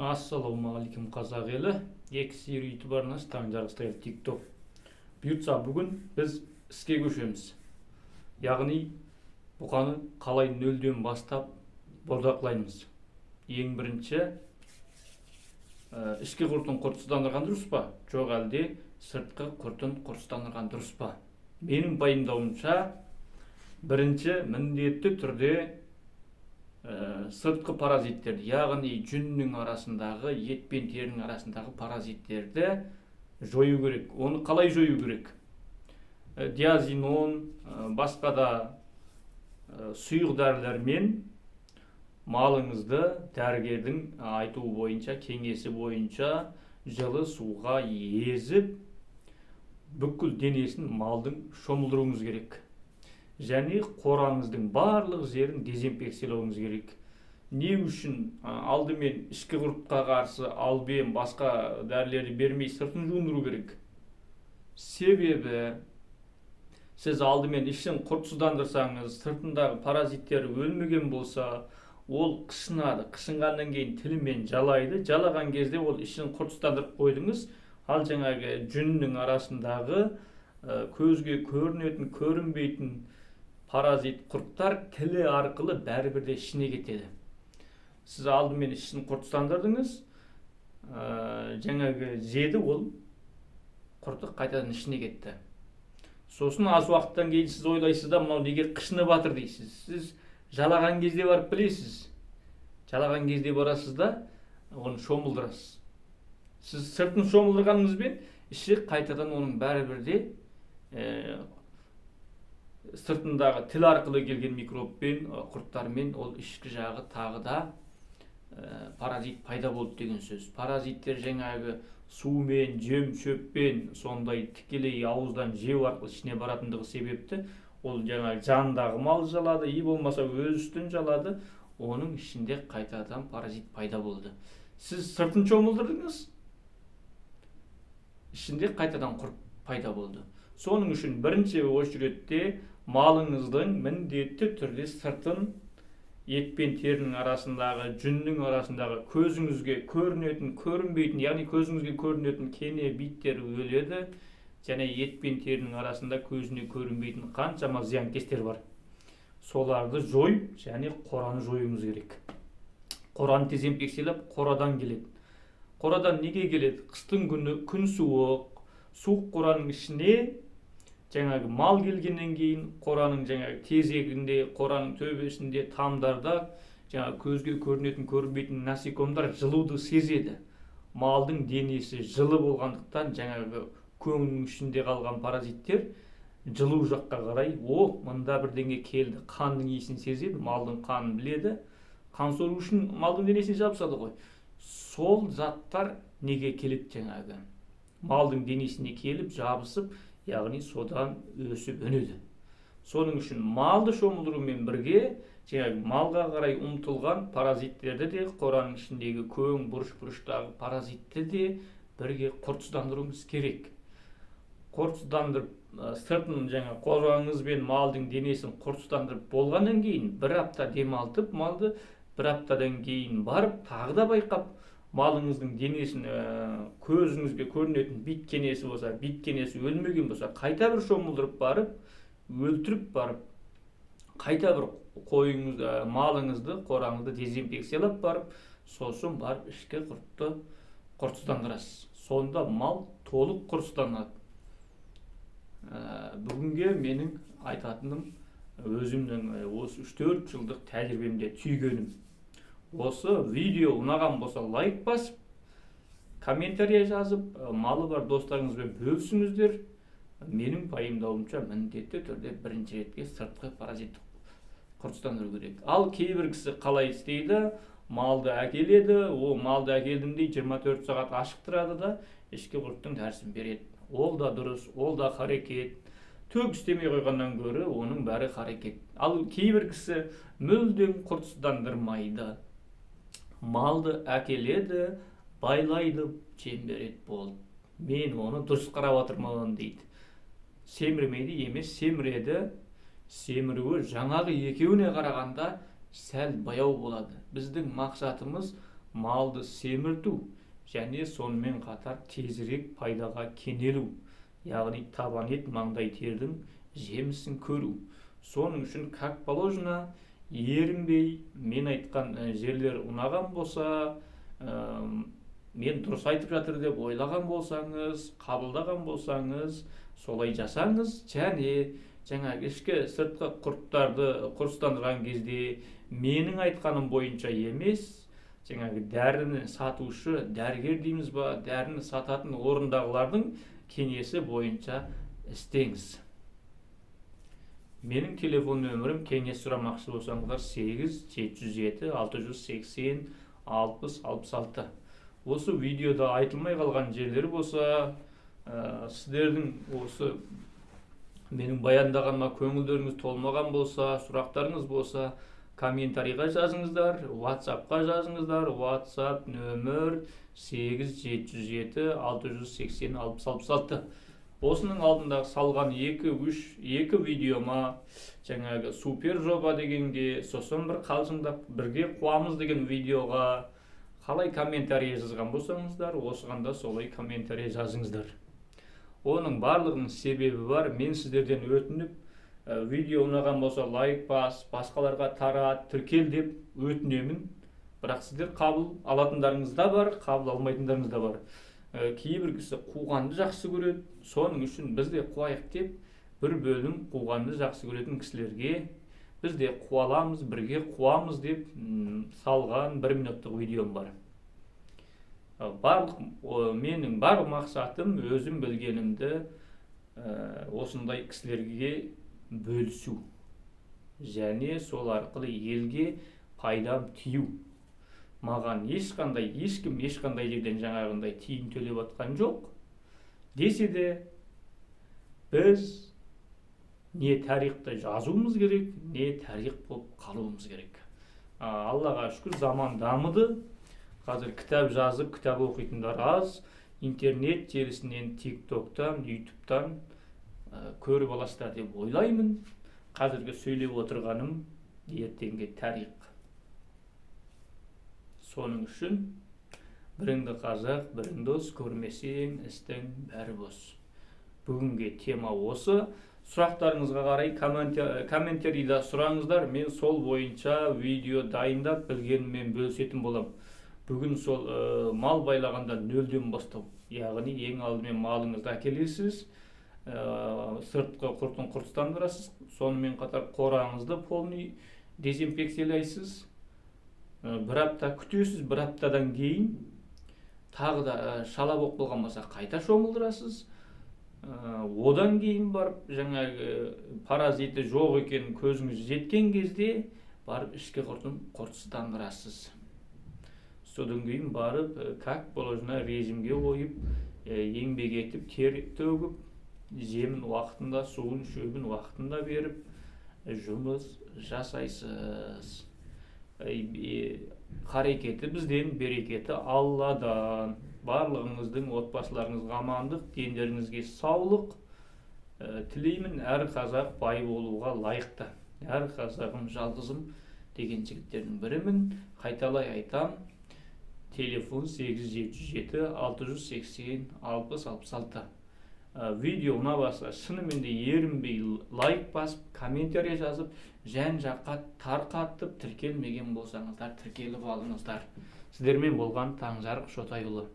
Ассалаумағалейкум қазақ елі. Екісер YouTube арнасы таң жарыстайы TikTok. Бұйыртса бүгін біз іске көшеміз. Яғни бұқаны қалай нөлден бастап бордақлаймыз. Ең бірінші ішкі құртын құртсыздандырған дұрыс па? Жоқ әлде сыртқы құртын құртсыздандырған дұрыс па? Менің пайымдауымша бірінші міндетті түрде сыртқы паразиттерді, яғни жүннің арасындағы, ет пен терінің арасындағы паразиттерді жою керек. Оны қалай жою керек? Диазинон, басқа да сұйық дәрілермен малыңызды дәрігердің айтуы бойынша, кеңесі бойынша жылы суға езіп, бүкіл денесін малдың шомылдыруыңыз керек. Және қораңыздың барлық жерін дезинфекциялауыңыз керек. Не үшін? Алдымен ішкі құртқа қарсы албен басқа дәрілерді бермей сыртын жуындыру керек. Себебі сіз алдымен ішін құртсыздандырсаңыз, сыртындағы паразиттер өлмеген болса, ол қышынады. Қышынғаннан кейін тілімен жалайды. Жалаған кезде ол ішін құртсыздандырып қойдыңыз. Ал жаңағы жүннің арасындағы көзге көрінетін, көрінбейтін паразит құрттар тілі арқылы бәрібірде ішіне кетеді. Сіз алдымен ішін құртсыздандырдыңыз, жаңағы жеді, ол құрты қайтадан ішіне кетті. Сосын аз уақыттан кейін сіз ойлайсыз да, мынау неге қышынып жатыр дейсіз. Сіз жалаған кезде барып білесіз. Жалаған кезде барасыз да, оны шомылдырасыз. Сіз сыртын шомылдырғаныңызбен, іші қайтадан оның бәрібірде сыртындағы тіл арқылы келген микробпен, құрттармен ол ішкі жағы тағы да паразит пайда болды деген сөз. Паразиттер жаңағы сумен, жем шөппен, сондай тікелей ауыздан жеу арқылы ішіне баратындығы себепті ол жаңағы жандағы мал жалады, и болмаса өз үстін жалады, оның ішінде қайтадан паразит пайда болды. Сіз сыртын шомылдырдыңыз, ішінде қайтадан құрт пайда болды. Соның үшін бірінші очередте малыңыздың міндетті түрде сыртын ет пен терінің арасындағы, жүннің арасындағы көзіңізге көрінетін, көрінбейтін, яғни көзіңізге көрінетін кене биттер өледі, және ет пен терінің арасында көзіне көрінбейтін қаншама зиянкестер бар. Соларды жойып, және қораны жоюыңыз керек. Қораны дезинфекциялап, қорадан келеді. Қорадан неге келеді? Қыстың күні күн суық, суық қораның ішіне жаңағы мал келгеннен кейін қораның жаңағы тезегінде, қораның төбесінде, тамдарда жаңағы көзге көрінетін, көрінбейтін насекомдар жылуды сезеді. Малдың денесі жылы болғандықтан жаңағы көңнің ішінде қалған паразиттер жылу жаққа қарай, мында бірдеңе келді, қанның иісін сезеді, малдың қанын біледі. Қан сору үшін малдың денесіне жабысады ғой. Сол заттар неге келеді жаңағы? Малдың денесіне келіп, жабысып, яғни содан өсіп өнеді. Соның үшін малды шомылдырумен бірге жаңағы малға қарай ұмтылған паразиттерді де, қораның ішіндегі көң бұрыш-бұрыштағы паразитті де бірге құртсыздандыруыңыз керек. Құртсыздандырып, сыртын жаңа қораңыз бен малдың денесін құртсыздандырып болғаннан кейін бір апта демалтып, малды бір аптадан кейін барып, тағы да байқап, малыңыздың денесін көзіңізге көрінетін бит кенесі болса, бит кенесі өлмеген болса, қайта бір шомылдырып барып, өлтіріп барып, қайта бір қойыңыз, малыңызды, қораңызды дезинфекциялап барып, сосын барып ішкі құртты құртсыздандырасыз. Сонда мал толық құртсызданады. Бүгінге менің айтатыным өзімнің осы 3-4 жылдық тәжірибемде түйгенім. Осы видео ұнаған болса лайк басып, комментарий жазып, малы бар достарыңызбен бөлісіңіздер. Менің пайымдауымша міндетті түрде бірінші ретке сыртқы паразитті құртсыздандыру керек. Ал кейбір кісі қалай істейді? Малды әкеледі, малды әкелдім дей 24 сағат ашық тұрады да, ішкі құрттың дәрісін береді. Ол да дұрыс, ол да қарекет. Түк істемей қойғаннан гөрі оның бәрі қарекет. Ал кейбір кісі мүлдем құртсыздандырмайды. Малды әкеледі, байлайды, жем береді, болды. Мен оны дұрыс қарап отырмын дейді. Семірмейді емес, семіреді. Семіруі жаңағы екеуіне қарағанда сәл баяу болады. Біздің мақсатымыз малды семірту және сонымен қатар тезірек пайдаға кенелу, яғни табан ет маңдай тердің жемісін көру. Соның үшін как положено ерінбей, мен айтқан жерлер ұнаған болса, мен дұрыс айтып жатыр деп ойлаған болсаңыз, қабылдаған болсаңыз, солай жасаңыз. Және жаңағы ішкі сыртқы құрттарды құрыстандырған кезде менің айтқаным бойынша емес, жаңағы дәріні сатушы, дәрігер дейміз ба, дәріні сататын орындағылардың кеңесі бойынша істеңіз. Менің телефон нөмірім, кеңес сұрамақшы болсаңыздар 8-7-680-60-66. Осы видеода айтылмай қалған жерлер болса, сіздердің осы менің баяндағаныма көңілдеріңіз толмаған болса, сұрақтарыңыз болса, комментарийға жазыңыздар, WhatsApp-қа жазыңыздар. WhatsApp нөмір 8-7-680-60-66. Осының алдында салған екі видеома, жаңағы супер жоба дегенге, сосын бір қалжыңдап бірге қуамыз деген видеоға қалай комментарий жазған болсаңыздар, осыған да солай комментарий жазыңыздар. Оның барлығының себебі бар. Мен сіздерден өтініп, видео ұнаған болса лайк бас, басқаларға тарат, тіркел деп өтінемін. Бірақ сіздер қабыл алатындарыңыз да бар, қабыл алмайтындарыңыз да бар. Кейбір кісі қуғанды жақсы көреді, соның үшін біз де қуайық деп, бір бөлім қуғанды жақсы көретін кісілерге біз де қуаламыз, бірге қуамыз деп салған 1 минуттық видеом бар. Менің бар мақсатым өзім білгенімді осындай кісілерге бөлісу, және сол арқылы елге пайдам тию. Маған ешкім ешқандай жерден жаңағындай тиын төлеп атқан жоқ. Десе де, біз не тарихты жазуымыз керек, не тарих болып қалуымыз керек. Аллаға шүкір, заман дамыды. Қазір кітап жазып, кітап оқитындар аз. Интернет желісінен, TikTok-тан, YouTube-тан көріп аласыздар деп ойлаймын. Қазіргі сөйлеп отырғаным ертеңге тарих. Соның үшін біріңді қазақ, бірің дос, көрмесең істің бәрі бос. Бүгінге тема осы. Сұрақтарыңызға қарай комментарийда сұраңыздар. Мен сол бойынша видео дайындап білгеніммен бөлісетін болам. Бүгін сол мал байлағанда 0-ден бастау. Яғни ең алдымен малыңызды әкелесіз, сыртқы құртын құртыстандырасыз, сонымен қатар қораңызды полный дезинфекциялайсыз. 1 апта күтесіз, 1 аптадан кейін тағы да шала болып қалған болса қайта шомылдырасыз. Одан кейін барып жаңағы паразиті жоқ екенін көзіңіз жеткен кезде барып ішкі құртын құртыстандырасыз. Содан кейін барып как положено режимге қойып, еңбек етіп, тер төгіп, жемін уақытында, суын, шөбін уақытында беріп, жұмыс жасайсыз. Қарекеті бізден, берекеті Алладан. Барлығыңыздың отбасыларыңызға амандық, дендеріңізге саулық тілеймін. Әр қазақ бай болуға лайықты. Әр қазағым жалғызым деген жігіттердің бірімін. Қайталай айтам. Телефон 8-7-680-60-66. Видео ұнағанда шынымен де ерінбей лайк басып, комментарий жазып, жан-жаққа тарқатып, тіркелмеген болсаңыздар, тіркеліп алыңыздар. Сіздермен болған Таңжарық Шотайұлы.